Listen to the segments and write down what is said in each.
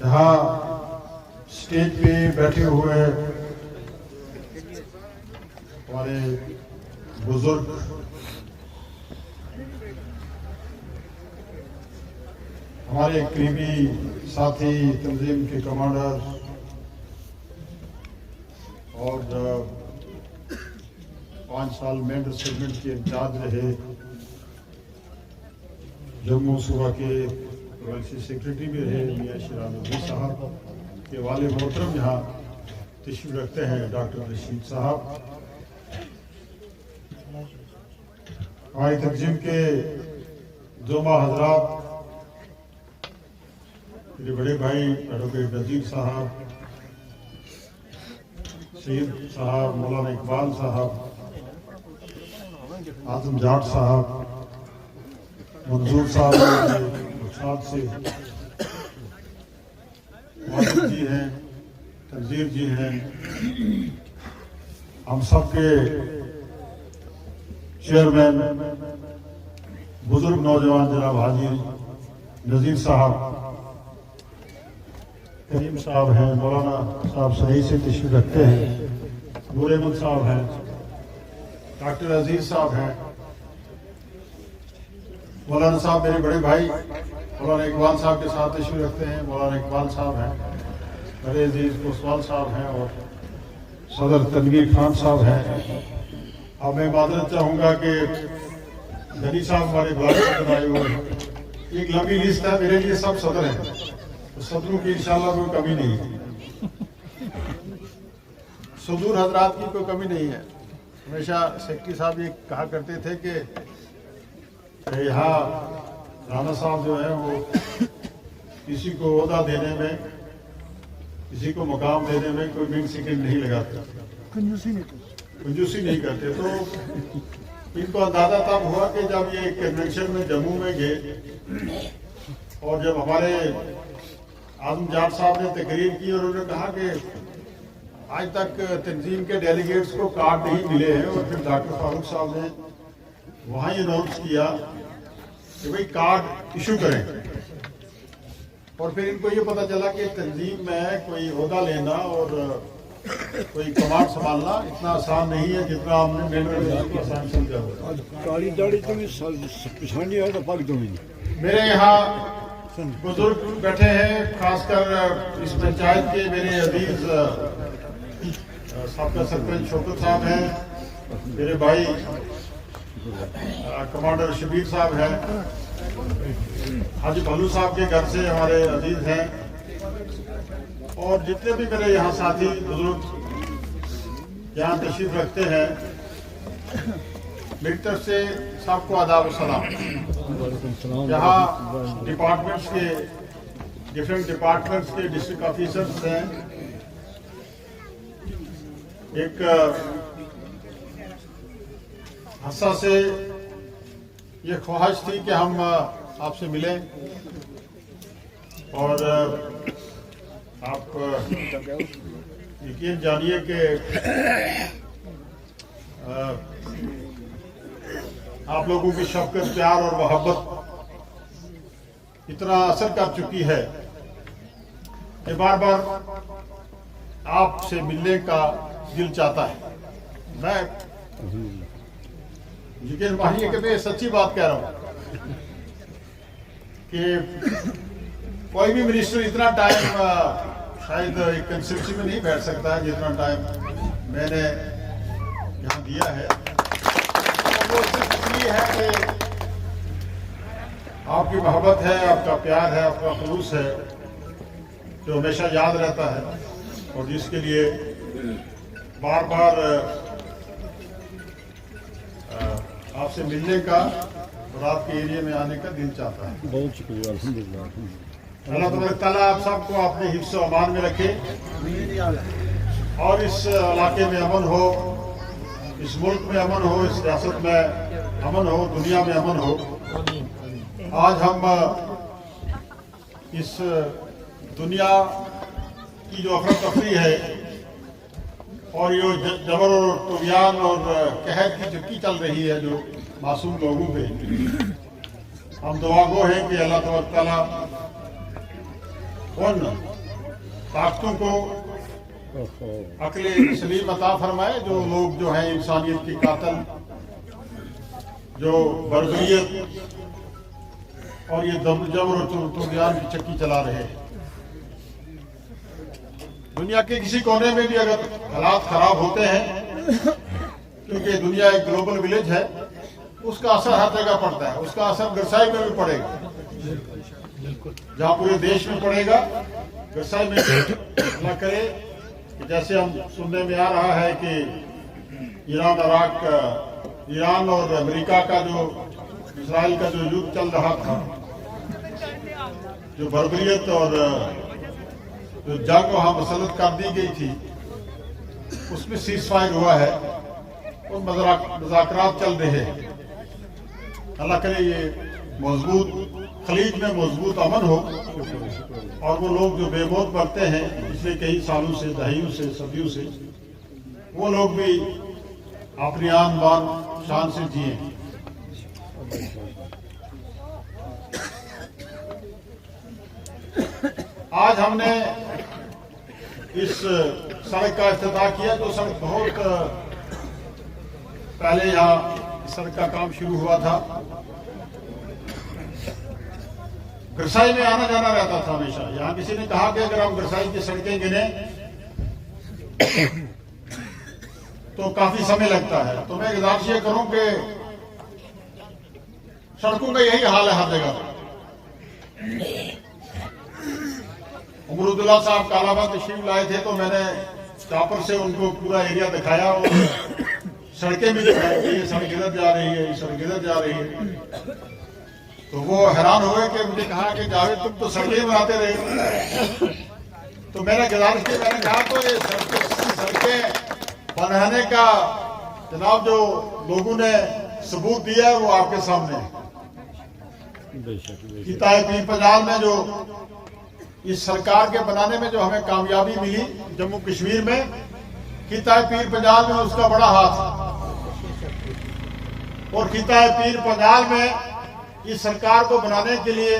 यहाँ स्टेज पे बैठे हुए हमारे बुजुर्ग हमारे करीबी साथी तंजीम के कमांडर और 5 साल मेंढर सेगमेंट के इंचार्ज रहे जम्मू सूबा के प्रोविंशियल सेक्रेटरी भी रहे मियां शिराजुद्दीन साहब के वाले मोहतरम यहाँ तशरीफ रखते हैं डॉक्टर रशीद साहब, हमारी तंजीम के जोमा हजरात, मेरे बड़े भाई एडवोकेट नजीर साहब, सईद साहब, मौलाना इकबाल साहब, आजम जाट साहब, मंजूर साहब से वाजिद जी हैं, तंजीर जी हैं, हम सब के चेयरमैन बुजुर्ग नौजवान जनाब हाजी नजीर साहब, करीम साहब हैं, मौलाना साहब सही से तशरीफ रखते हैं, नूर अहमद साहब हैं, डॉक्टर अजीज साहब हैं, मौलाना साहब मेरे बड़े भाई मौलाना इकबाल साहब के साथ तशरीफ रखते हैं, मौलाना इकबाल साहब हैं, मेरे अजीज कोसवाल साहब हैं और सदर तनवीर खान साहब हैं। अब मैं माजरत चाहूँगा कि गनी साहब हमारे बुलाने बनाए हुए हैं, एक लंबी लिस्ट है, मेरे लिए सब सदर हैं, तो सदरों की इंशाल्लाह कोई कमी नहीं है, सदूर हजरात की कोई कमी नहीं है। हमेशा सेक्रेटरी साहब ये कहा करते थे कि यहाँ राणा साहब जो है वो किसी को ओहदा देने में, किसी को मुकाम देने में कोई मिनट सेकंड नहीं लगाते, कंजूसी नहीं करते। तो इनको अंदाजा तब हुआ कि जब ये कन्वेंशन में जम्मू में गए और जब हमारे आजम जाट साहब ने तकरीर की और उन्होंने कहा कि आज तक तंजीम के डेलीगेट्स को कार्ड नहीं मिले हैं, और फिर डॉक्टर फारूक साहब ने वहाँ ही अनाउंस किया कि भाई कार्ड इशू करें, और फिर इनको ये पता चला कि तंजीम में कोई ओहदा लेना और कोई कमांड संभालना इतना आसान नहीं है जितना हमने आसान समझा। मेरे यहाँ बुजुर्ग बैठे हैं, खासकर इस पंचायत के मेरे अजीज साबका सरपंच शौकत साहब हैं, मेरे भाई कमांडर शबीर साहब हैं, हाजी भल्लू साहब के घर से हमारे अजीज हैं, और जितने भी मेरे यहाँ साथी बुजुर्ग यहाँ तशरीफ रखते हैं, मेरी तरफ से सबको आदाब व सलाम। यहाँ डिपार्टमेंट्स के डिफरेंट डिपार्टमेंट्स के डिस्ट्रिक्ट ऑफिसर्स हैं, एक हंसा से ये ख्वाहिश थी कि हम आपसे मिलें और आप यकीन जानिए कि आप लोगों की शफकत, प्यार और मोहब्बत इतना असर कर चुकी है कि बार बार आपसे मिलने का दिल चाहता है। मैं यकीन मानिए कि मैं सच्ची बात कह रहा हूँ कि कोई भी मिनिस्टर इतना टाइम शायद एक कंस्टिट्यूंसी में नहीं बैठ सकता है जितना टाइम मैंने यहाँ दिया है। वो सिर्फ इसलिए है कि आपकी मोहब्बत है, आपका प्यार है, आपका खलूस है, जो हमेशा याद रहता है और जिसके लिए बार बार आपसे मिलने का और आपके एरिया में आने का दिल चाहता है। बहुत शुक्रिया, अल्हम्दुलिल्लाह। अल्लाह ताला आप सबको अपने हिफ्ज़ व अमान में रखे और इस इलाके में अमन हो, इस मुल्क में अमन हो, इस रियासत में अमन हो, दुनिया में अमन हो। आज हम इस दुनिया की जो अफरा तफरी है और ये जबर और तुगयान और कहर की चक्की चल रही है जो मासूम लोगों पे, हम दुआ गो हैं कि अल्लाह ताला उन ताकतों को अक्ल सलीम अता फरमाए जो लोग जो हैं इंसानियत के कातिल, जो बर्बरियत और ये जबर और तुगयान की चक्की चला रहे हैं। दुनिया के किसी कोने में भी अगर हालात खराब होते हैं, क्योंकि दुनिया एक ग्लोबल विलेज है, उसका असर हर जगह पड़ता है। उसका असर गरसाई में भी पड़ेगा, जहाँ पूरे देश में पड़ेगा, गरसाई में अल्लाह करे कि जैसे हम सुनने में आ रहा है कि ईरान और अमेरिका का जो इजराइल का जो युद्ध चल रहा था, जो बर्बरियत और जो जंग वहां मुसल्लत कर दी गई थी, उसमें सीज फायर हुआ है और मुज़ाकरात चल रहे हैं। अल्लाह करे ये मजबूत खलीज में मजबूत अमन हो और वो लोग जो बेमौत मरते हैं पिछले कई सालों से, दहाइयों से, सदियों से, वो लोग भी अपनी आन बान शान से जिए। आज हमने इस सड़क का इफ्तिताह किया। जो सड़क बहुत पहले यहाँ सड़क का काम शुरू हुआ था, गरसाई में आना जाना रहता था हमेशा। यहाँ किसी ने कहा कि अगर हम गरसाई की सड़कें गिने तो काफी समय लगता है। तो मैं गुजारिश ये करूं कि सड़कों का यही हाल है हर जगह। अमरुद्दुल्ला साहब कालाबाद तशरीफ लाए थे तो मैंने चॉपर से उनको पूरा एरिया दिखाया और सड़कें भी दिखाई कि ये सड़क इधर जा रही है, ये सड़क इधर जा रही है। तो वो हैरान हुए कि मुझे कहा कि जावेद तुम तो सड़कें बनाते रहे। तो मैंने गुजारिश की, मैंने कहा तो ये सड़कें बनाने का जनाब जो लोगों ने सबूत दिया है वो आपके सामने है। किताए पीर पंजाल में जो इस सरकार के बनाने में जो हमें कामयाबी मिली जम्मू कश्मीर में, किताए पीर पंजाल में उसका बड़ा हाथ है। और किताए पीर पंजाल में इस सरकार को बनाने के लिए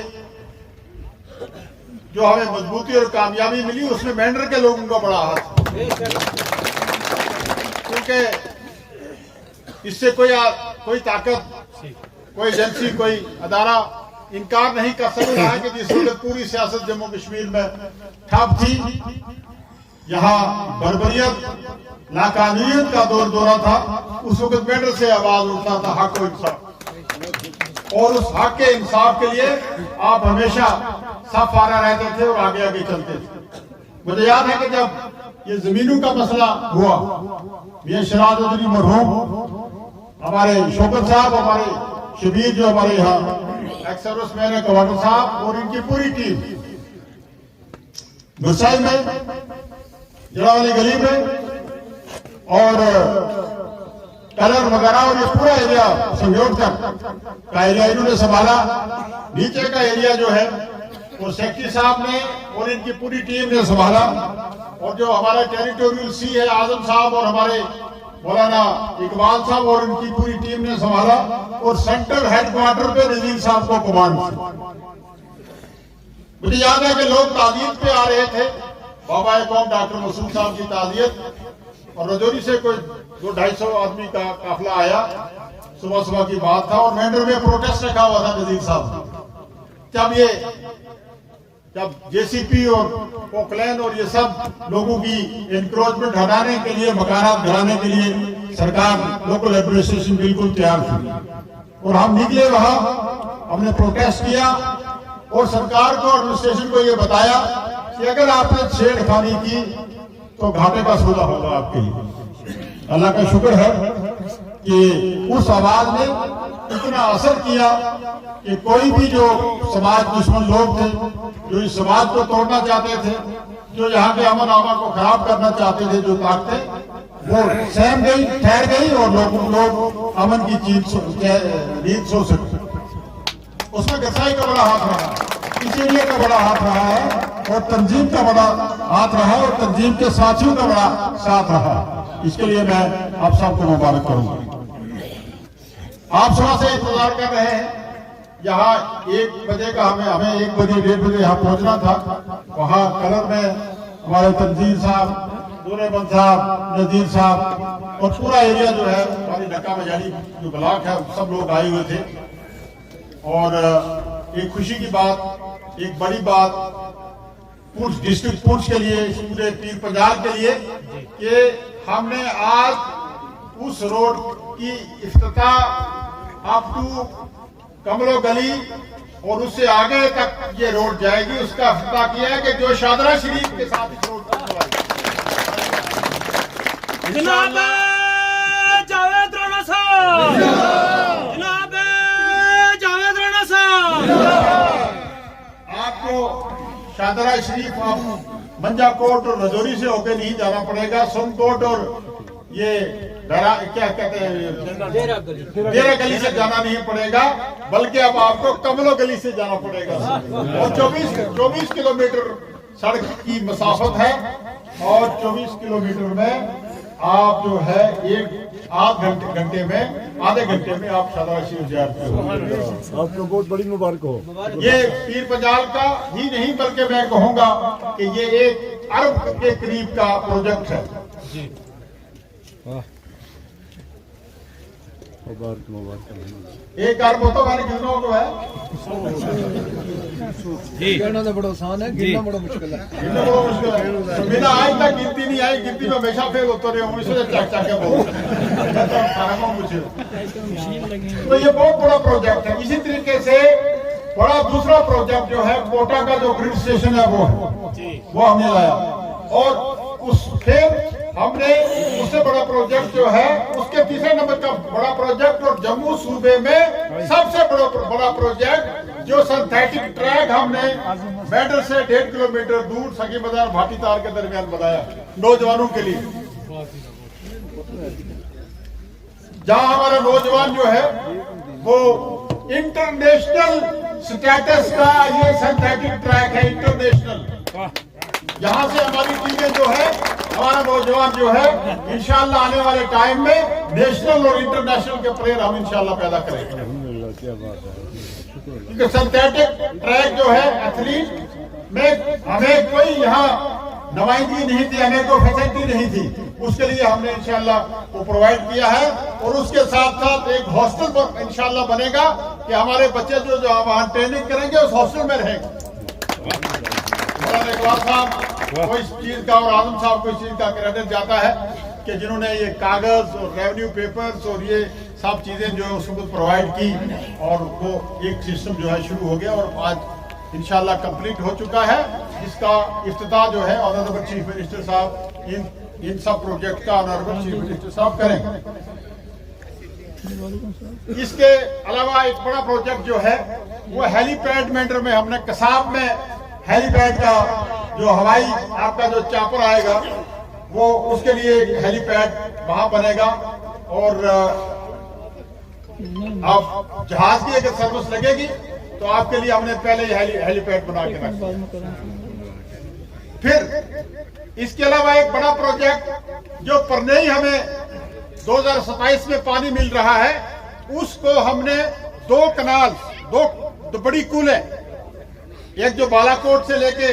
जो हमें मजबूती और कामयाबी मिली, उसमें मेंढर के लोगों का बड़ा हाथ है। क्योंकि इससे कोई ताकत, कोई एजेंसी, कोई अदारा इनकार नहीं कर सकता है कि जिस वक्त पूरी सियासत जम्मू कश्मीर में ठप थी, यहाँ बर्बरियत, नाकाबिलियत का दौरा था, उस वक्त मेंढर से आवाज उठता था हक और इंसाफ। और उस हक के इंसाफ के लिए आप हमेशा सब फारा रहते थे और आगे आगे चलते थे। मुझे याद है कि जब ये जमीनों का मसला हुआ, मियां शराद अदरी मरहूम, हमारे शौकत साहब, हमारे शबीर जो हमारे यहाँ एक्स सर्विसमैन है, कमांडर साहब और इनकी पूरी टीम गुरसाई में, जड़ा वाली गली में और कलर वगैरह और ये पूरा एरिया संयोजक का एरिया इन्होंने संभाला। नीचे का एरिया जो है वो सेक्रेटरी साहब ने और इनकी पूरी टीम ने संभाला। और जो हमारा टेरिटोरियल सी है आजम साहब और हमारे मौलाना इकबाल साहब और इनकी पूरी टीम ने संभाला। और सेंट्रल हेडक्वार्टर पे नजीर साहब को कमांड थी। मुझे याद है कि लोग ताजियत पे आ रहे थे, बाबा कौम डॉक्टर मसूद साहब की ताजियत, और रजौरी से कोई 200-250 आदमी का काफिला आया। सुबह सुबह की बात था और मेंढर में प्रोटेस्ट रखा हुआ था नजीर साहब। जब जेसीपी और पोकलैन और ये सब लोगों की एनक्रोचमेंट हटाने के लिए, मकानात गिराने के लिए सरकार, लोकल एडमिनिस्ट्रेशन बिल्कुल तैयार थी। और हम निकले वहां, हमने प्रोटेस्ट किया और सरकार को, एडमिनिस्ट्रेशन को ये बताया कि अगर आपने छेड़खानी की तो घाटे का सौदा होगा आपके लिए। अल्लाह का शुक्र है कि उस आवाज ने इतना असर किया कि कोई भी जो समाज दुश्मन लोग थे, जो इस समाज को तोड़ना चाहते थे, जो यहाँ के अमन आमा को खराब करना चाहते थे, जो ताकतें, वो सहम गई, ठहर गई और लोग अमन की नींद सो सकते। उसमें गरसाई का बड़ा हाथ रहा, इस एरिया का बड़ा हाथ रहा है और तंजीम का बड़ा हाथ रहा और तंजीम के साथियों का बड़ा साथ रहा। इसके लिए मैं आप सबको मुबारक करूंगा। आप सुबह से इंतजार कर रहे हैं। यहाँ 1 बजे का हमें 1 बजे 1:30 बजे यहाँ पहुंचना था। वहाँ कलर में हमारे तंजीर साहब, दूरेबंद साहब, नजीर साहब और पूरा एरिया जो है हमारी ढक्का मजारी जो ब्लॉक है सब लोग आए हुए थे। और एक खुशी की बात, एक बड़ी बात पुंछ डिस्ट्रिक्ट पुंछ के लिए, इस पूरे पीर पंजाल के लिए कि हमने आज उस रोड की इफ्तिताह अप टू कमलो गली और उससे आगे तक ये रोड जाएगी, उसका इफ्तिताह किया है कि जो शादरा शरीफ के साथ इस रोड को जनाब जावेद राणा साहब, जनाब जावेद राणा साहब। आपको शादरा शरीफ मंजाकोट और रजौरी से होकर नहीं जाना पड़ेगा, सोनकोट और ये क्या कहते हैं डेरा गली से जाना नहीं पड़ेगा, बल्कि अब आपको कमलो गली से जाना पड़ेगा। और 24 किलोमीटर सड़क की मसाफत है और 24 किलोमीटर में आप जो है आधे घंटे में आप शादरा शरीफ ज़ियारत करोगे। आपको बहुत बड़ी मुबारक हो। ये पीर पंजाल का ही नहीं बल्कि मैं कहूँगा कि ये 1 अरब के करीब का प्रोजेक्ट है। मुबारक 1 अरब तो मैंने गिनना तो है, कहना तो बड़ा आसान है, गिनना बड़ा मुश्किल है। गिनना बड़ा मुश्किल है। बिना आज तक गिनती नहीं आई, गिनती में हमेशा फेल होते रहे हूँ, इसलिए चक के बोल तो ये बहुत बड़ा प्रोजेक्ट है। इसी तरीके से बड़ा दूसरा प्रोजेक्ट जो है कोटा का जो ग्रिड स्टेशन है वो हमने लाया और फिर हमने उससे बड़ा प्रोजेक्ट जो है उसके तीसरे नंबर का बड़ा प्रोजेक्ट और जम्मू सूबे में सबसे बड़ा प्रोजेक्ट जो सिंथेटिक ट्रैक हमने बैडर से 1.5 किलोमीटर दूर सगी बाजार भाटी तार के दरमियान बनाया नौजवानों के लिए, जहां हमारा नौजवान जो है वो इंटरनेशनल स्टेटस का ये सिंथेटिक ट्रैक है, इंटरनेशनल। यहाँ से हमारी टीमें जो है, हमारा नौजवान जो है इंशाल्लाह आने वाले टाइम में नेशनल और इंटरनेशनल के प्लेयर हम इंशाल्लाह पैदा करेंगे। क्योंकि सिंथेटिक ट्रैक जो है एथलीट में हमें कोई यहाँ नुमाइंदगी नहीं थी, हमें कोई फैसिलिटी नहीं थी, उसके लिए हमने इंशाल्लाह वो प्रोवाइड किया है। और उसके साथ साथ एक हॉस्टल इंशाल्लाह बनेगा कि हमारे बच्चे जो वहाँ ट्रेनिंग करेंगे उस हॉस्टल में रहेंगे। को इस चीज का और आजम साहब को इस चीज का क्रेडिट जाता है कि जिन्होंने ये कागज और रेवेन्यू पेपर्स और ये सब चीजें जो है उसको प्रोवाइड की और वो एक सिस्टम जो है शुरू हो गया और आज इंशाल्लाह कंप्लीट हो चुका है। इसका इफ्तिताह जो है ऑनरेबल चीफ मिनिस्टर साहब इन सब प्रोजेक्ट का ऑनरेबल चीफ मिनिस्टर साहब करेंगे। इसके अलावा एक बड़ा प्रोजेक्ट जो है वो हेलीपैड मेंटर में हमने कसाब में हेलीपैड का जो हवाई आपका जो चापर आएगा वो उसके लिए हेलीपैड वहां बनेगा और आप जहाज की अगर सर्विस लगेगी तो आपके लिए हमने पहले हेलीपैड बना के रखा। फिर इसके अलावा एक बड़ा प्रोजेक्ट जो परनेई हमें 2027 में पानी मिल रहा है उसको हमने 2 कनाल, 2 बड़ी कूलें, एक जो बालाकोट से लेके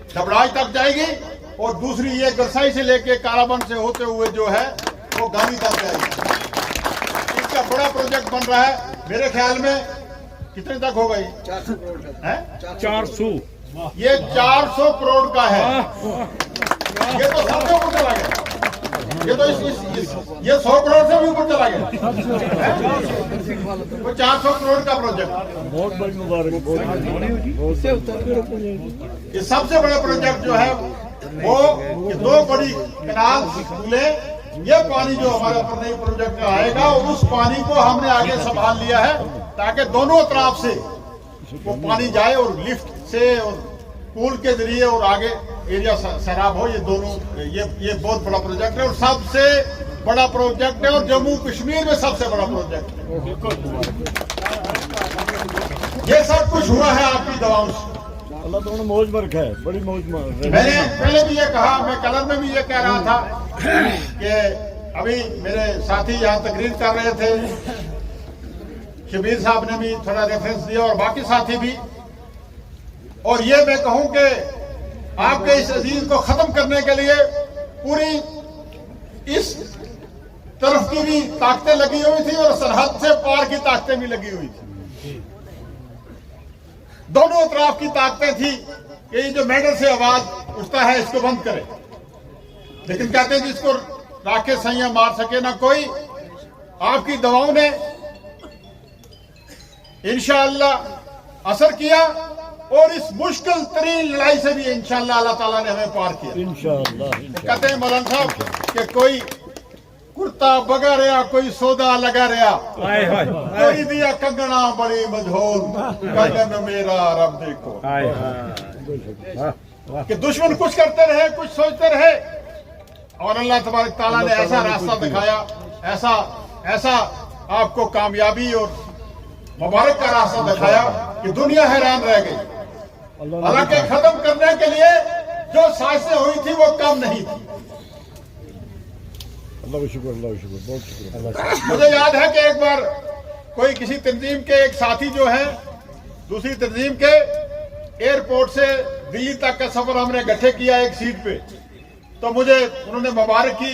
धबड़ाई तक जाएगी और दूसरी ये गरसाई से लेके कालाबन से होते हुए जो है वो गांधी तक जाएगी। इसका बड़ा प्रोजेक्ट बन रहा है, मेरे ख्याल में कितने तक होगा ये? 400 करोड़ है। 400 ये 400 करोड़ का है। ये तो सबसे ऊपर चला गया, ये तो ये 100 करोड़ से भी ऊपर चला गया। वो 400 करोड़ का प्रोजेक्ट, बहुत बड़ी मुबारक। ये सबसे बड़ा प्रोजेक्ट जो है वो 2 बड़ी कैनाल खुले, ये पानी जो हमारे परनेई प्रोजेक्ट में आएगा और उस पानी को हमने आगे संभाल लिया है ताकि दोनों तरफ से वो पानी जाए और लिफ्ट से और पुल के जरिए और आगे एरिया सैराब हो। ये दोनों ये बहुत बड़ा प्रोजेक्ट है और सबसे बड़ा प्रोजेक्ट है और जम्मू कश्मीर में सबसे बड़ा प्रोजेक्ट है। ये सब कुछ हुआ है आपकी दवाओं से। अल्लाह तो उन्हें मौज में रखा है, बड़ी मौज में। मैंने पहले भी ये कहा, मैं कलर में भी ये कह रहा था कि अभी मेरे साथी यहाँ तकरीर कर रहे थे, शबीर साहब ने भी थोड़ा रेफरेंस दिया और बाकी साथी भी, और ये मैं कहूं कि आपके इस अजीज को खत्म करने के लिए पूरी इस तरफ की भी ताकतें लगी हुई थी और सरहद से पार की ताकतें भी लगी हुई थी। दोनों तरफ की ताकतें थी कि ये जो मेडल से आवाज उठता है इसको बंद करे, लेकिन कहते हैं जिसको राखे सैया मार सके ना कोई। आपकी दवाओं ने इंशाअल्लाह असर किया और इस मुश्किल तरीन लड़ाई से भी इंशाअल्लाह अल्लाह ताला ने हमें पार किया इंशाअल्लाह। कहते हैं मौलाना साहब कि कोई कुर्ता बगा रहा, कोई सौदा लगा रहा, कोई दिया कंगना बड़ी मजहूर, कंगन मेरा रब देखो। कि दुश्मन कुछ करते रहे, कुछ सोचते रहे, और अल्लाह तबारक ताला ने ऐसा रास्ता दिखाया, ऐसा आपको कामयाबी और मुबारक का रास्ता दिखाया कि दुनिया हैरान रह गई। हालांकि खत्म करने के लिए जो साजिशें हुई थी वो कम नहीं थी। अल्लाह का शुक्र, अल्लाह का शुक्र, बहुत शुक्र। मुझे याद है कि एक बार कोई किसी तंजीम के एक साथी जो है दूसरी तंजीम के एयरपोर्ट से दिल्ली तक का सफर हमने इकट्ठे किया एक सीट पे, तो मुझे उन्होंने मुबारक की,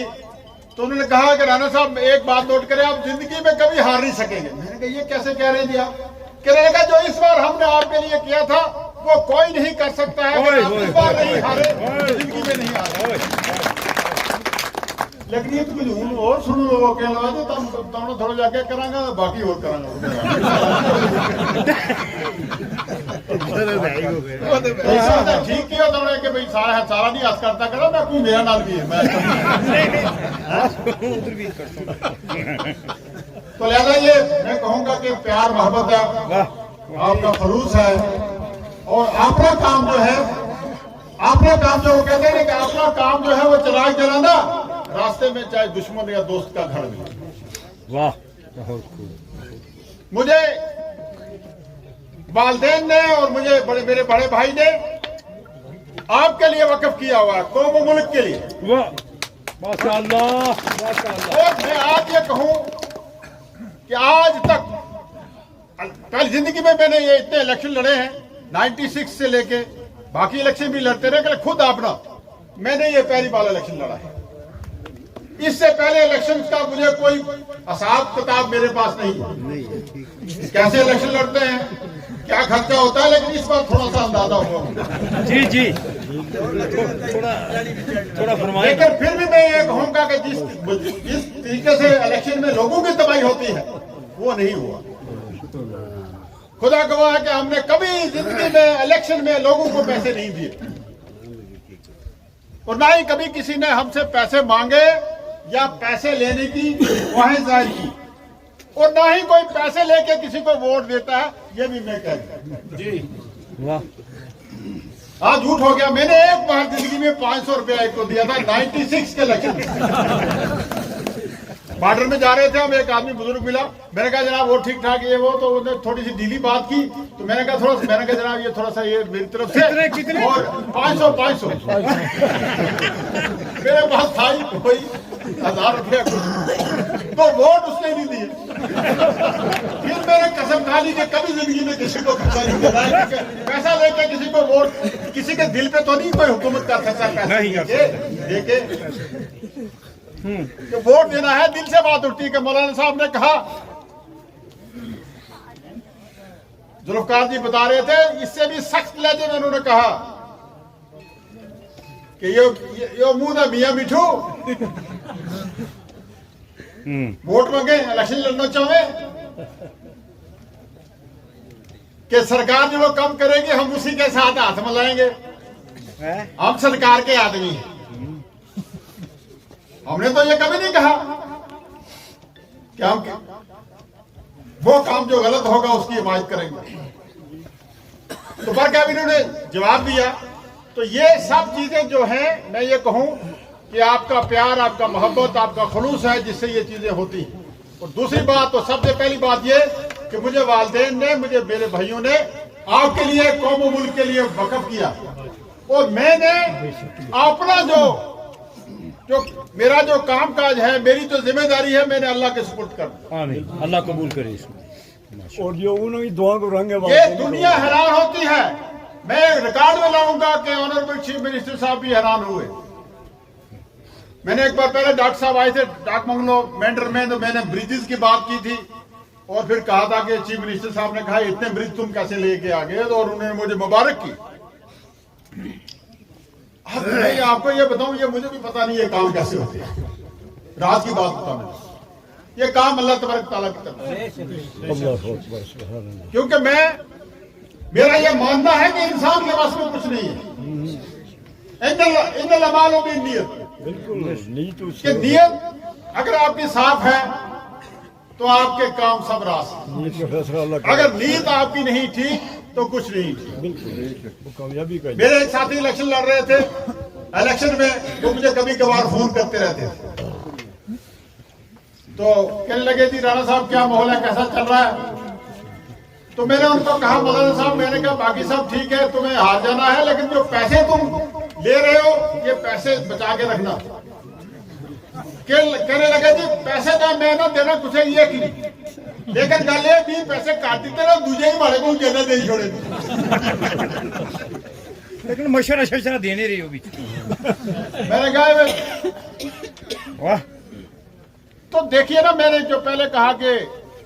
तो उन्होंने कहा कि राणा साहब एक बात नोट करें, आप जिंदगी में कभी हार नहीं सकेंगे। मैंने कहा ये कैसे कह रहे हैं आप? कहने लगा जो इस बार हमने आपके लिए किया था वो कोई नहीं कर सकता है। अगर आप इस बार नहीं हारे जिंदगी में नहीं हारे। लेकिन ये तो कुछ हूं और सुनो लोगों के अलावा तो तुम थोड़ा जाके करांगा, बाकी और करांगा। ठीक किया तुमने कि भाई सारा नहीं हस करता करा, मैं कोई मेरा नाल भी है मैं तो लिहाजा ये मैं कहूंगा कि प्यार मोहब्बत है, आपका खलूस है, और अपना काम जो है, अपना काम जो वो कहते हैं कि अपना काम जो है वो चलाना रास्ते में, चाहे दुश्मन या दोस्त का घर भी। वाह, मुझे वालदेन ने और मुझे मेरे बड़े भाई ने आपके लिए वक्फ किया हुआ है, कौम और मुल्क के लिए। वाह, माशाअल्लाह, माशाअल्लाह। और मैं आज ये कहूं कि आज तक कल जिंदगी में मैंने ये इतने इलेक्शन लड़े हैं 96 से लेके, बाकी इलेक्शन भी लड़ते रहे, खुद अपना मैंने ये पहली बार इलेक्शन लड़ा है। इससे पहले इलेक्शन का मुझे कोई हिसाब किताब मेरे पास नहीं है, कैसे इलेक्शन लड़ते हैं, क्या खर्चा होता है, लेकिन इस बार थोड़ा सा अंदाजा होगा। जी थोड़ा फरमाइए। लेकिन फिर भी मैं ये कहूंगा कि जिस तरीके से इलेक्शन में लोगों की तबाही होती है वो नहीं हुआ। खुदा गवाह है कि हमने कभी जिंदगी में इलेक्शन में लोगों को पैसे नहीं दिए, और ना ही कभी किसी ने हमसे पैसे मांगे या पैसे लेने की ख्वाहिश जाहिर की, और ना ही कोई पैसे लेके किसी को वोट देता है, ये भी मैं कहता हूं। जी वाह, हाँ झूठ हो गया, मैंने एक बार जिंदगी में 500 रुपया एक को दिया था 96 के इलेक्शन। बॉर्डर में जा रहे थे हम, एक आदमी बुजुर्ग मिला, मैंने कहा जनाब वो ठीक ठाक ये वो, तो उन्होंने थोड़ी सी ढीली बात की, तो मैंने कहा जनाब ये थोड़ा सा ये मेरी तरफ से कितने? और 500 मेरे पास था ही कोई 1000 रुपया, तो वोट उसने नहीं दिए। फिर मैंने कसम खा ली कि कभी जिंदगी में किसी को पैसा नहीं देना है, पैसा लेके किसी को वोट, किसी के दिल पे तो नहीं कोई हुकूमत कर सकता पैसा देके कि वोट देना है, दिल से बात उठती है। कि मौलाना साहब ने कहा, जुल्फकार जी बता रहे थे, इससे भी सख्त लहजे में उन्होंने कहा कि यो मुंह ना मियां मिठू, वोट मांगे इलेक्शन लड़ना चाहे कि सरकार जो कम करेगी हम उसी के साथ हाथ मिलाएंगे, हम सरकार के आदमी हैं। हमने तो ये कभी नहीं कहा कि हम वो काम जो गलत होगा उसकी हिमायत करेंगे। तो बाकी इन्होंने जवाब दिया। तो ये सब चीजें जो हैं, मैं ये कहूं कि आपका प्यार, आपका मोहब्बत, आपका खलूस है जिससे ये चीजें होती हैं। और दूसरी बात, तो सबसे पहली बात ये कि मुझे वालिदैन ने, मुझे मेरे भाइयों ने आपके लिए, कौम और मुल्क के लिए वक्फ किया। और मैंने अपना जो मेरा जो काम काज है, मेरी जो जिम्मेदारी है, मैंने अल्लाह के सुपुर्द कर दी। आमीन, अल्लाह कबूल करे इसको। और जो उन्होंने दुआ को रंगे ये दुनिया हैरान होती है। मैं रिकॉर्ड में लाऊंगा कि ऑनरेबल चीफ मिनिस्टर साहब भी हैरान हुए। मैंने एक बार पहले डॉक्टर साहब आए थे डाक बंगलो मेंढर में, तो मैंने ब्रिजेस की बात की थी और फिर कहा था कि चीफ मिनिस्टर साहब ने कहा इतने ब्रिज तुम कैसे लेके आ गए, और उन्होंने मुझे मुबारक की। अब मैं आपको ये बताऊं, ये मुझे भी पता नहीं ये काम कैसे होते हैं। राज की बात बताऊं, ये काम अल्लाह तबारक तआला की तरफ से। क्योंकि मेरा ये मानना है कि इंसान के पास में कुछ नहीं है। इन्नल अमालु बिन्नियत, बिल्कुल कि नियत अगर आपकी साफ है तो आपके काम सब रास। अगर नीयत आपकी नहीं ठीक तो कुछ नहीं ठीक। कामयाबी का मेरे एक साथी इलेक्शन लड़ रहे थे, इलेक्शन में वो मुझे कभी कभार फोन करते रहते थे, तो कहने लगे थी राणा साहब क्या माहौल है, कैसा चल रहा है। तो मैंने उनको कहा मौलाना साहब, मैंने कहा बाकी सब ठीक है, तुम्हें हार जाना है, लेकिन जो पैसे तुम ले रहे हो ये पैसे बचा के रखना। कहने लगे जी पैसे ना मैं ना देना कुछ ये की, लेकिन गल ये भी पैसे काट देते ना दूजे ही मारे को जेल दे छोड़े। लेकिन मशवरा शशरा देने रही हो भी। मैंने कहा वाह, तो देखिए ना, मैंने जो पहले कहा कि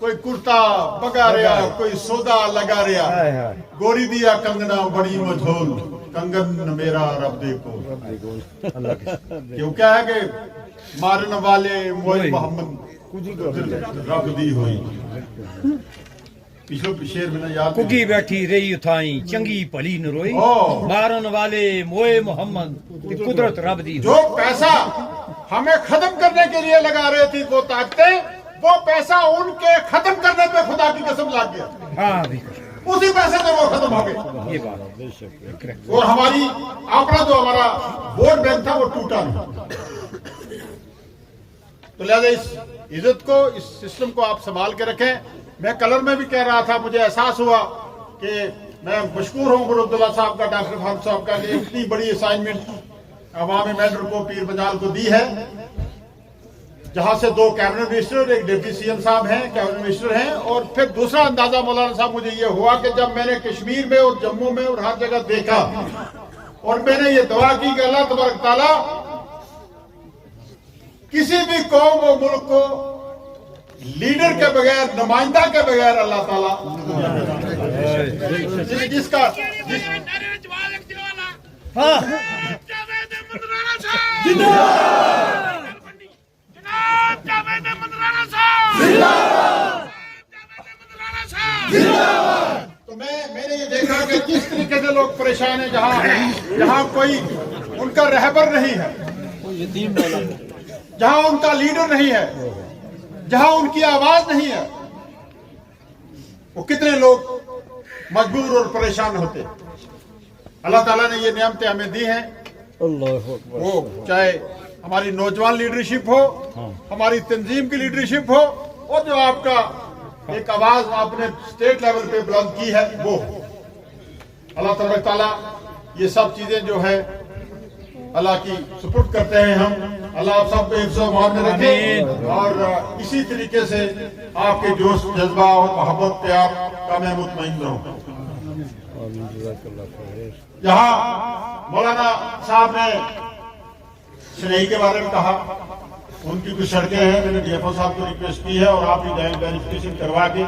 कोई कुर्ता बगा रहा, कोई सौदा लगा रहा, गोरी दिया कंगना बड़ी मझोल, कंगन मेरा रब देखो। क्यों क्या है कि मारने वाले मोए मोहम्मद रब दी हुई। पिछले शेर में याद कुकी बैठी रही उठाई, चंगी भली न रोई, मारन वाले मोए मोहम्मद कुदरत रब दी। जो पैसा हमें खत्म करने के लिए लगा रहे थी वो ताकतें, वो पैसा उनके खत्म करने पे खुदा की कसम लग गया। हाँ, उसी पैसे से वो खत्म हो गए। ये बात। और हमारी अपना जो हमारा वोट बैंक था वो टूटा नहीं। तो लिहाजा इस इज्जत को, इस सिस्टम को आप संभाल के रखें। मैं कलर में भी कह रहा था, मुझे एहसास हुआ कि मैं मशकूर हूँ गुरुद्दुल्ला साहब का, डॉक्टर फारूक साहब का, कि इतनी बड़ी असाइनमेंट अवामी मेंढर को, पीर बंजाल को दी है, जहां से 2 कैबिनेट मिनिस्टर और एक डिप्टी सीएम साहब हैं, कैबिनेट मिनिस्टर हैं। और फिर दूसरा अंदाजा मौलाना साहब मुझे ये हुआ कि जब मैंने कश्मीर में और जम्मू में और हर जगह देखा, और मैंने ये दुआ की कि अल्लाह तबारक तआला किसी भी कौम और मुल्क को लीडर के बगैर, नुमाइंदा के बगैर अल्लाह ताला जिसका तो मैंने ये देखा कि किस तरीके से लोग परेशान हैं, जहां कोई उनका रहबर नहीं है, जहां उनका लीडर नहीं है, जहां उनकी आवाज नहीं है, वो कितने लोग मजबूर और परेशान होते। अल्लाह ताला ने ये नियामतें हमें दी हैं, वो चाहे हमारी नौजवान लीडरशिप हो, हमारी तंजीम की लीडरशिप हो, और जो आपका एक आवाज आपने स्टेट लेवल पे बुलंद की है वो। अल्लाह तबारक तआला ये सब चीजें जो है अल्लाह की सुपुर्द करते हैं हम। अल्लाह आप सबको हिफ्ज़ व अमान में रखे, और इसी तरीके से आपके जोश, जज्बा और मोहब्बत, प्यार का मैं मुतमईन रहूं। यहाँ मौलाना साहब ने शनई के बारे में कहा, उनकी कुछ सड़कें हैं, मैंने डीएफओ साहब को रिक्वेस्ट की है, और आप भी वेरिफिकेशन करवा के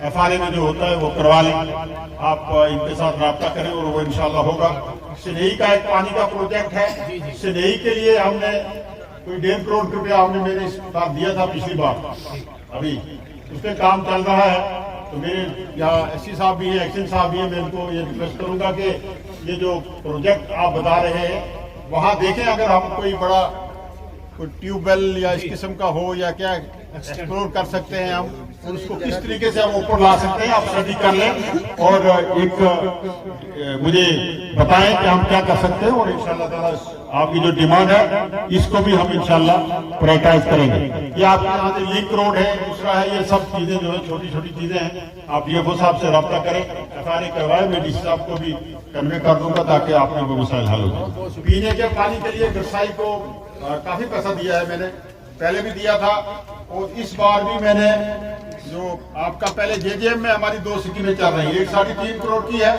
एफआरए में जो होता है वो करवा लें। आप इनके साथ राब्ता करें और वो इंशाल्लाह होगा। शनई का एक पानी का प्रोजेक्ट है, शनई के लिए हमने कोई 1.5 करोड़ रुपया हमने मेरे साथ दिया था पिछली बार, अभी उस पर काम चल रहा है। तो मेरे यहाँ एससी साहब भी है, एक्शन साहब भी है, मैं उनको ये रिक्वेस्ट करूंगा कि ये जो प्रोजेक्ट आप बता रहे हैं वहाँ देखें, अगर हम कोई बड़ा कोई ट्यूबवेल या इस किस्म का हो या क्या एक्सप्लोर कर सकते हैं हम, और उसको किस तरीके से हम ऊपर ला सकते हैं, आप स्टडी कर लें और एक मुझे बताएं कि हम क्या कर सकते हैं, और इंशाअल्लाह ताला आपकी जो डिमांड है इसको भी हम इंशाल्लाह प्रायोरिटाइज करेंगे। ये आपके यहाँ से लिंक रोड है, दूसरा है, ये सब चीजें जो है छोटी छोटी चीजें हैं। आप डीएफओ साहब से रब्ता करें, एफआईआर करवाए, मैं डीसी साहब को भी कन्वे कर दूंगा ताकि आपके वो मसाइल हल हो जाए। पीने के पानी के लिए व्यवसायी को काफी पैसा दिया है, मैंने पहले भी दिया था और इस बार भी मैंने जो आपका पहले जेजेएम में हमारी 2 स्कीमें चल रही है, एक 3.5 करोड़ की है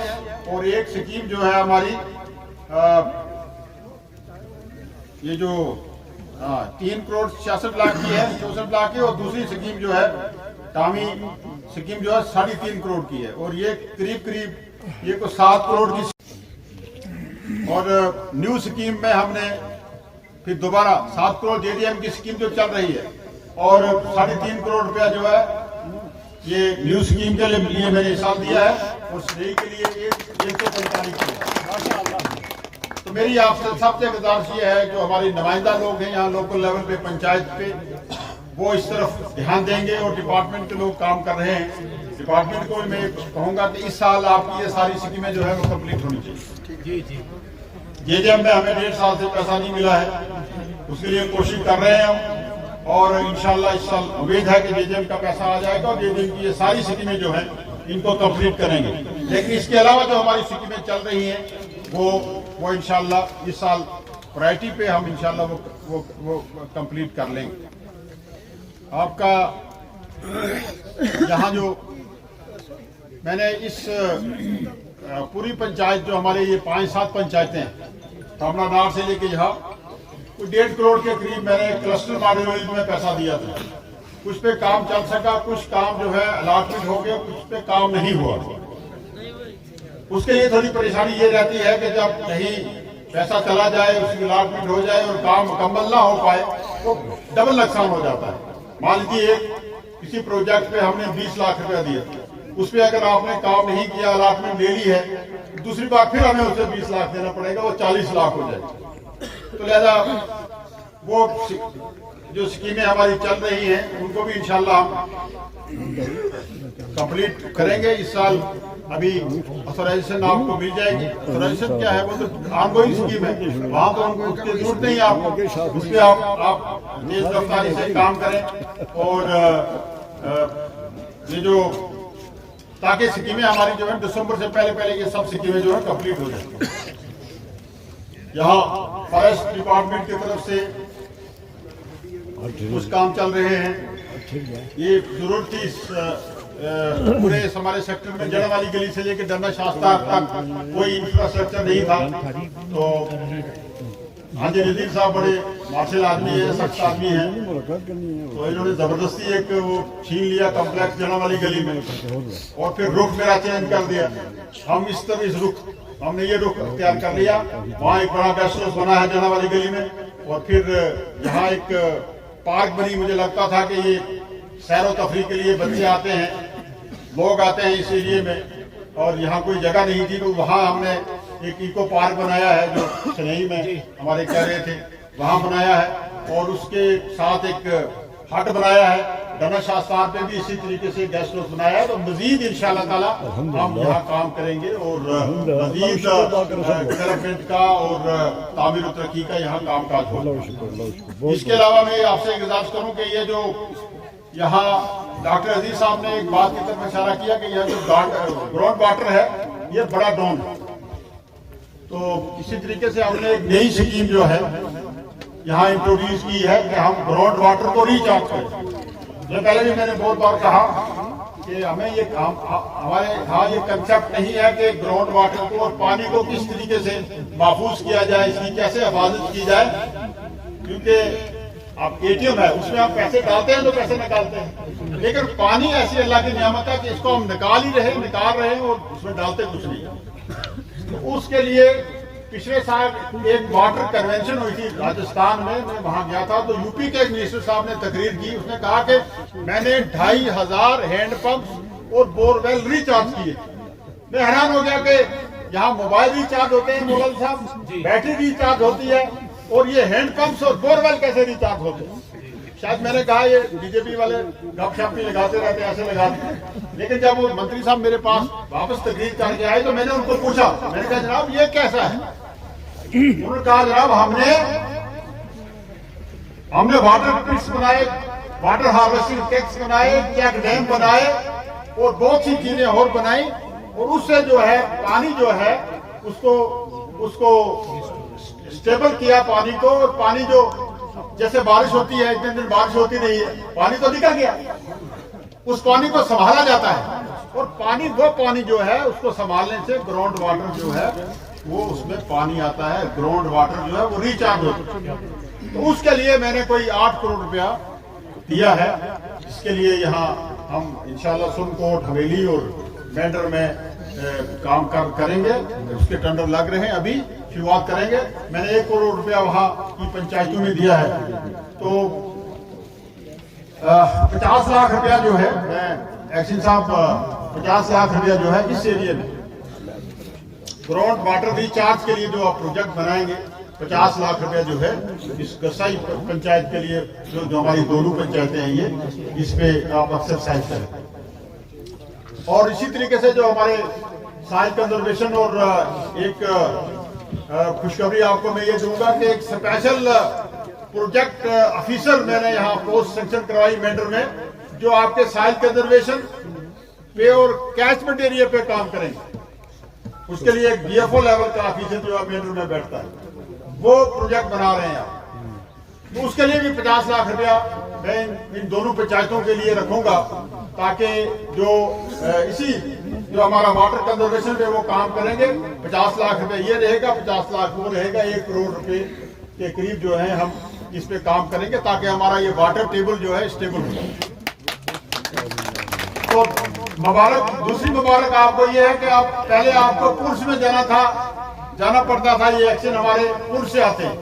और एक स्कीम जो है हमारी ये जो 3 करोड़ 66 लाख की है, 64 लाख की, और दूसरी स्कीम जो है टामी स्कीम जो है 3.5 करोड़ की है और ये करीब ये को 7 करोड़ की। और न्यू स्कीम में हमने फिर दोबारा 7 करोड़ जेडीएम की स्कीम जो चल रही है और 3.5 करोड़ रुपया जो है ये न्यू स्कीम के लिए मैंने इस साल दिया है और श्रेय के लिए 145 करोड़। तो मेरी आपसे सबसे गुजारिश ये है, जो हमारे नुमाइंदा लोग हैं यहाँ लोकल लेवल पे, पंचायत पे, वो इस तरफ ध्यान देंगे और डिपार्टमेंट के लोग काम कर रहे हैं। डिपार्टमेंट को मैं कहूँगा कि इस साल आपकी ये सारी स्कीमें जो है वो कंप्लीट होनी चाहिए। जी जेजेएम में हमें 1.5 साल से पैसा नहीं मिला है, उसके लिए कोशिश कर रहे हैं हम और इंशाल्लाह इस साल उम्मीद है कि जेजेएम का पैसा आ जाएगा और जेजेएम की ये सारी स्कीमें जो है इनको कंप्लीट करेंगे। लेकिन इसके अलावा जो हमारी स्कीमें चल रही हैं वो इंशाल्लाह इस साल प्रायोरिटी पे हम इंशाल्लाह वो कंप्लीट कर लेंगे। आपका यहाँ जो मैंने इस पूरी पंचायत जो हमारे ये 5-7 पंचायतें हैं, कामनानार से लेके यहाँ 1.5 करोड़ के करीब मैंने क्लस्टर मॉडल में पैसा दिया था। कुछ पे काम चल सका, कुछ काम जो है अलॉटमेंट हो गया, कुछ पे काम नहीं हुआ। उसके लिए थोड़ी परेशानी ये रहती है कि जब कहीं पैसा चला जाए, उसकी अलॉटमेंट हो जाए और काम मुकम्मल ना हो पाए तो डबल नुकसान हो जाता है। मान लीजिए किसी प्रोजेक्ट पे हमने 20 लाख रुपया दिया, उस पर अगर आपने काम नहीं किया, अलॉटमेंट ले ली है, दूसरी बार फिर हमें उसे 20 लाख देना पड़ेगा, वो 40 लाख हो जाएगा। तो लिहाजा वो जो स्कीमें हमारी चल रही हैं उनको भी इंशाल्लाह हम कंप्लीट करेंगे इस साल। अभी ऑथराइजेशन आपको मिल जाएगी। ऑथराइजेशन क्या है, वो तो ऑनगोइंग स्कीम है, वहां तो हमको उसकी जरूरत नहीं है आपको, उस पर आप तेज रफ्तारी से काम करें और ये जो ताकि स्कीमें हमारी जो है दिसंबर से पहले ये सब स्कीमें जो है कंप्लीट हो जाए। यहाँ फॉरेस्ट डिपार्टमेंट की तरफ से कुछ काम चल रहे हैं। ये जरूरत थी पूरे हमारे सेक्टर में जड़ वाली गली से लेकर डंडा शास्ता तक कोई इंफ्रास्ट्रक्चर नहीं था। तो हाजी नजीर साहब बड़े मार्शल आदमी है, सख्त आदमी है, तो इन्होंने जबरदस्ती एक वो छीन लिया कॉम्प्लेक्स जड़ा वाली गली में और फिर रुख मेरा चेंज कर दिया। हम इस तरह इस रुख हमने ये रुख तैयार कर लिया। वहाँ एक बड़ा गेस्ट हाउस बना है जड़ा वाली गली में और फिर यहाँ एक पार्क बनी। मुझे लगता था कि ये सैर व तफरी के लिए बच्चे आते हैं, लोग आते हैं इस एरिए में और यहाँ कोई जगह नहीं थी, तो वहाँ हमने एक इको पार्क बनाया है जो सनई में हमारे कह रहे थे, वहाँ बनाया है और उसके साथ एक हट बनाया है। डना शास्तार पे भी इसी तरीके से गेस्ट हाउस बनाया है। तो मजीद इंशाअल्लाह ताला हम यहाँ काम करेंगे और मजीद डेवलपमेंट का और तामीर तरक्की का यहाँ काम काज होगा। इसके अलावा मैं आपसे गुजारिश करूँ कि ये जो यहाँ डॉक्टर अजीज साहब ने एक बात की तरफ इशारा किया कि यह जो ग्राउंड वाटर है ये बड़ा डाउन है, तो इसी तरीके से हमने एक नई स्कीम जो है यहाँ इंट्रोड्यूस की है कि हम ग्राउंड वाटर को रिचार्ज करें। ये पहले भी मैंने बहुत बार कहा कि हमें ये हमारे यहाँ ये कंसेप्ट नहीं है कि ग्राउंड वाटर को और पानी को किस तरीके से महफूज किया जाए, इसकी कैसे हिफाजत की जाए, क्योंकि आप एटीएम है उसमें आप पैसे डालते हैं तो पैसे निकालते हैं, लेकिन पानी ऐसी अल्लाह की नियामत है कि इसको हम निकाल रहे हैं और उसमें डालते कुछ नहीं। तो उसके लिए पिछले साल एक वाटर कन्वेंशन हुई थी राजस्थान में, मैं वहां गया था, तो यूपी के एक मिनिस्टर साहब ने तकरीर की। उसने कहा कि मैंने 2500 हैंडपंप और बोरवेल रिचार्ज किए। मैं हैरान हो गया कि यहाँ मोबाइल रिचार्ज होते हैं, मोबाइल साहब बैटरी रिचार्ज होती है और ये हैंडपंप्स और बोरवेल कैसे रिचार्ज होते हैं। शायद मैंने कहा ये बीजेपी वाले गपशप भी लगाते रहते ऐसे लगाते, लेकिन जब वो मंत्री साहब मेरे पास वापस तकरीर करके आए तो मैंने उनको पूछा, मैंने कहा जनाब ये कैसा है, उन्होंने कहा जनाब हमने वाटर पिट्स बनाए, वाटर हार्वेस्टिंग टैंक्स बनाए, चेक डैम बनाए और बहुत सी चीजें और बनाई, और उससे जो है पानी जो है उसको स्टेबल किया पानी को। और पानी जो जैसे बारिश होती है, इतने दिन बारिश होती नहीं है, पानी तो निकल गया, उस पानी को संभाला जाता है। और वो पानी जो है उसको संभालने से ग्राउंड वाटर जो है वो उसमें पानी आता है, ग्राउंड वाटर जो है वो रिचार्ज होता है। तो उसके लिए मैंने कोई 8 करोड़ रुपया दिया है। इसके लिए यहाँ हम इंशाल्लाह सुनकोट, हवेली और मेंढर में काम करेंगे। उसके टेंडर लग रहे हैं, अभी शुरुआत करेंगे। मैंने 1 करोड़ रुपया वहाँ की पंचायतों में दिया है। तो 50 लाख रुपया जो है, मैं एक्शन साहब 50 लाख रुपया जो है इस एरिया में ग्राउंड वाटर रिचार्ज के लिए जो आप प्रोजेक्ट बनाएंगे, 50 लाख रुपया जो है इस गसाई पंचायत के लिए, जो हमारी दोनों पंचायतें हैं ये, इस पे आप एक्सरसाइज करें। और इसी तरीके से जो हमारे साइल कंजर्वेशन, और एक खुशखबरी आपको मैं ये दूंगा कि एक स्पेशल प्रोजेक्ट ऑफिसर मैंने यहाँ पोस्ट सेंक्शन करवाई मेंढर में, जो आपके साइल कंजर्वेशन पे और कैचमेंट एरिया पे काम करेंगे। उसके लिए एक DFO लेवल का ऑफिसर जो मेंढर में बैठता है, वो प्रोजेक्ट बना रहे हैं आप। तो उसके लिए भी 50 लाख रुपया मैं इन दोनों पंचायतों के लिए रखूंगा, ताकि जो हमारा वाटर कंजर्वेशन पे वो काम करेंगे। 50 लाख रुपए ये रहेगा, 50 लाख वो रहेगा, 1 करोड़ रुपए के करीब जो है हम इस पे काम करेंगे, ताकि हमारा ये वाटर टेबल जो है स्टेबल हो। तो दूसरी मुबारक आपको ये है कि पहले आपको पुरुष में जाना पड़ता था, ये एक्शन हमारे पुरुष से आते हैं।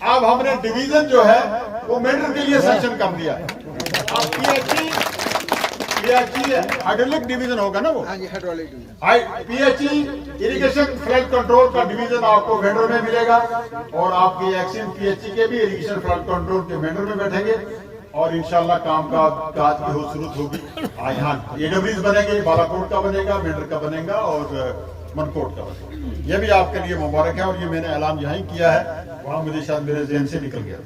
अब हमने डिवीजन जो है वो मेंढर के लिए सेंक्शन कर दिया है। अब PHE हाइड्रोलिक डिवीजन होगा ना, वो PHE इरिगेशन फ्लड कंट्रोल का डिवीजन आपको मेंढर में मिलेगा, और आपके एक्शन PHE के भी इरिगेशन फ्लड कंट्रोल के मेंढर में बैठेंगे, और इंशाल्लाह काम का काज की हो शुरू होगी। यहाँ AWs बनेंगे, बालाकोट का बनेगा, मेंढर का बनेगा और मनकोट का बनेगा। ये भी आपके लिए मुबारक है, और ये मैंने ऐलान यहाँ ही किया है, वहाँ मुझे शायद मेरे जहन से निकल गया।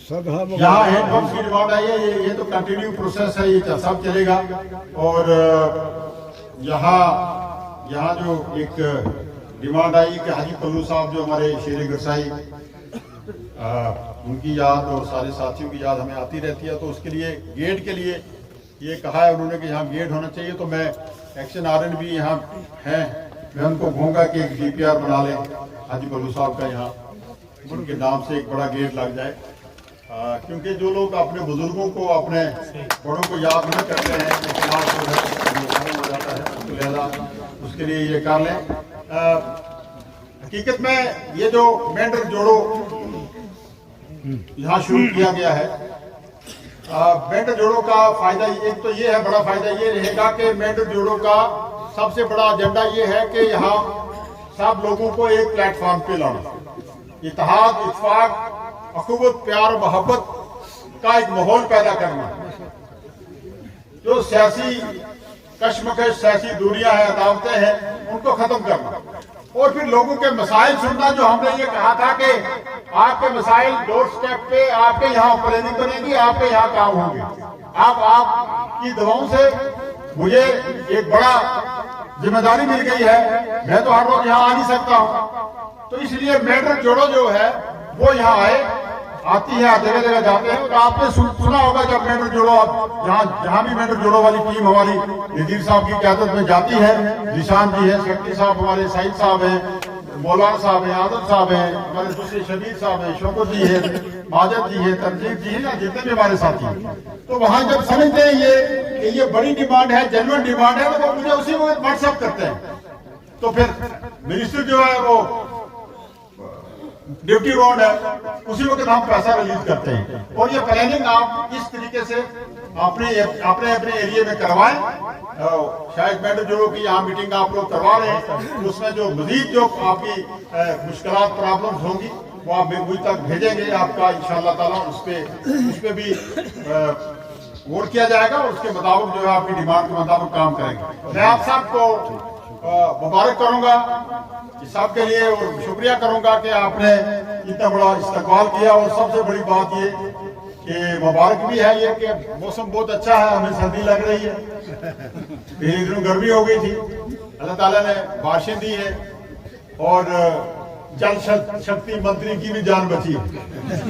यहाँ हैंडपंप की डिमांड आई है, ये तो कंटिन्यू प्रोसेस है, ये सब चलेगा। और यहाँ जो एक डिमांड आई कि हाजी पल्लू साहब जो हमारे शेर गरसाई, उनकी याद और सारे साथियों की याद हमें आती रहती है। तो उसके लिए गेट के लिए ये कहा है उन्होंने कि यहाँ गेट होना चाहिए। तो मैं एक्शन RN भी यहाँ है, मैं उनको कहूँगा कि एक DPR बना लें हाजी पल्लू साहब का, यहाँ उनके नाम से एक बड़ा गेट लग जाए। क्योंकि जो लोग अपने बुजुर्गों को, अपने बड़ों को याद नहीं करते हैं, हो जाता है, तो लिहाजा उसके लिए ये कर लें। हकीकत में ये जो मेंढर जोड़ो यहाँ शुरू किया गया है, मेंढर जोड़ों का फायदा एक तो ये है, बड़ा फायदा ये रहेगा कि मेंढर जोड़ों का सबसे बड़ा एजेंडा ये है कि यहाँ सब लोगों को एक प्लेटफॉर्म पे लाना, इत्तेहाद, इत्तेफाक, अखुवत, प्यार, मोहब्बत का एक माहौल पैदा करना। जो सियासी कश्मकश, सियासी दूरियां हैं, अदावतें हैं, उनको खत्म करना, और फिर लोगों के मसाइल सुनना। जो हमने ये कहा था कि आपके मसाइल डोर स्टेप पे, आपके यहाँ प्लानिंग बनेगी, आपके यहाँ काम होंगे। आपकी दवाओं से मुझे एक बड़ा जिम्मेदारी मिल गई है, मैं तो हर रोज यहाँ आ नहीं सकता हूँ। तो इसलिए मेंढर जोड़ो जो है वो यहाँ आती है, जगह जगह जाते हैं। तो आपने सुना होगा जब मेंढर जोड़ो, आप जहाँ भी मेंढर जोड़ो वाली टीम हमारी नजीर साहब की क़यादत में जाती है, निशान जी है, सेक्रेटरी साहब हमारे, साहिद साहब हैं, मौलाना साहब हैं, आदम साहब हैं, हमारे दूसरे शबीर साहब हैं, शौकत जी है, माजद जी है, तरजीब जी है, या जितने भी हमारे साथी हैं। तो वहाँ जब समझते हैं ये बड़ी डिमांड है, जेन्युइन डिमांड है, तो वो मुझे उसी वक्त व्हाट्सअप करते हैं। तो फिर मिनिस्टर जो है वो ड्यूटी रोड है, उसी वक्त हम पैसा रिलीज करते हैं। और ये प्लानिंग आप इस तरीके से अपने एरिया में करवाएं। शायद मेंढर जोड़ों की यहाँ मीटिंग आप लोग करवा रहे हैं, उसमें जो मजीद जो आपकी मुश्किलात, प्रॉब्लम्स होंगी वो आप मुझ तक भेजेंगे। आपका इंशाअल्लाह ताला उस पे भी गौर किया जाएगा, और उसके मुताबिक जो है आपकी डिमांड के मुताबिक काम करेंगे। मैं आप सबको मुबारक करूंगा इस सबके लिए और शुक्रिया करूंगा कि आपने इतना बड़ा इस्तकबाल किया। और सबसे बड़ी बात ये कि मुबारक भी है ये कि मौसम बहुत अच्छा है, हमें सर्दी लग रही है, पिछले दिनों गर्मी हो गई थी, अल्लाह ताला ने बारिशें दी है और जल शक्ति मंत्री की भी जान बची है।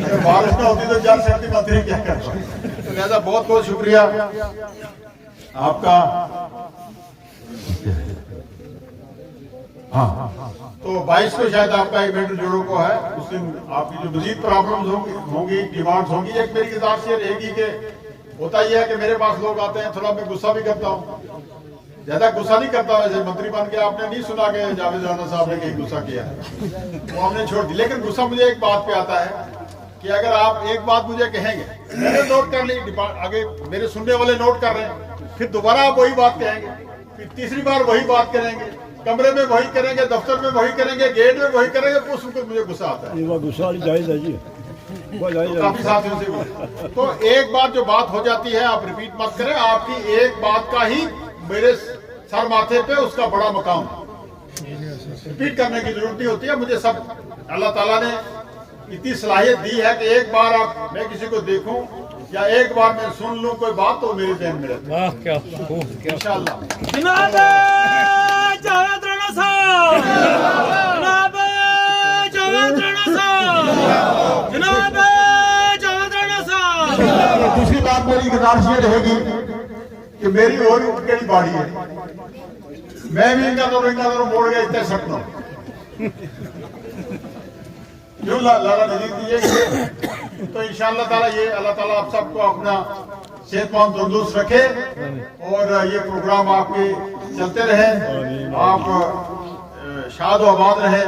अगर बारिश ना होती तो जल शक्ति मंत्री क्या करता। तो लिहाजा बहुत बहुत शुक्रिया आपका। हाँ, तो 22 को शायद आपका इवेंट जोड़ों को है, उस दिन आपकी जो मजीद प्रॉब्लम्स होंगी डिमांड्स होंगी। एक मेरी गुजारिश ये रहेगी कि होता यह है कि मेरे पास लोग आते हैं, थोड़ा मैं गुस्सा भी करता हूँ, ज्यादा गुस्सा नहीं करता। वैसे मंत्री बन के आपने नहीं सुना कि जावेद राणा साहब ने कहीं गुस्सा किया, वो हमने छोड़ दी। लेकिन गुस्सा मुझे एक बात पे आता है कि अगर आप एक बात मुझे कहेंगे, मैंने नोट कर ली, आगे मेरे सुनने वाले नोट कर रहे हैं, फिर दोबारा आप वही बात कहेंगे, फिर तीसरी बार वही बात करेंगे, कमरे में वही करेंगे, दफ्तर में वही करेंगे, गेट में वही करेंगे, तो उसको मुझे गुस्सा आता है। वो गुस्सा जायज है जी, वो जायज है। काफी साथियों से भी। तो एक बात जो बात हो जाती है आप रिपीट मत करें, आपकी एक बात का ही मेरे सर माथे पे उसका बड़ा मकाम, रिपीट करने की जरूरत नहीं होती है। मुझे सब अल्लाह ताला ने इतनी सलाहियत दी है कि एक बार आप मैं किसी को देखूं या एक बार मैं सुन लूं कोई बात तो मेरे ज़हन में रहती है। क्या इंशाअल्लाह। जनाब जावेद राणा साहब, जनाब जावेद राणा साहब, जनाब जावेद राणा साहब। दूसरी बात मेरी गुजारिश ये रहेगी कि मेरी और केड़ी बाड़ी है, मैं भी इनका तो मोड़ गया इतने सकता क्यों लाला नजीर दीजिए। तो इंशाअल्लाह ताला ये अल्लाह ताला आप सबको अपना सेहतमंद तंदुरुस्त रखे और ये प्रोग्राम आपके चलते रहे, आप शाद और आबाद रहे।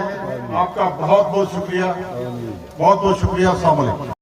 आपका बहुत बहुत शुक्रिया, बहुत बहुत शुक्रिया। अस्सलाम वालेकुम।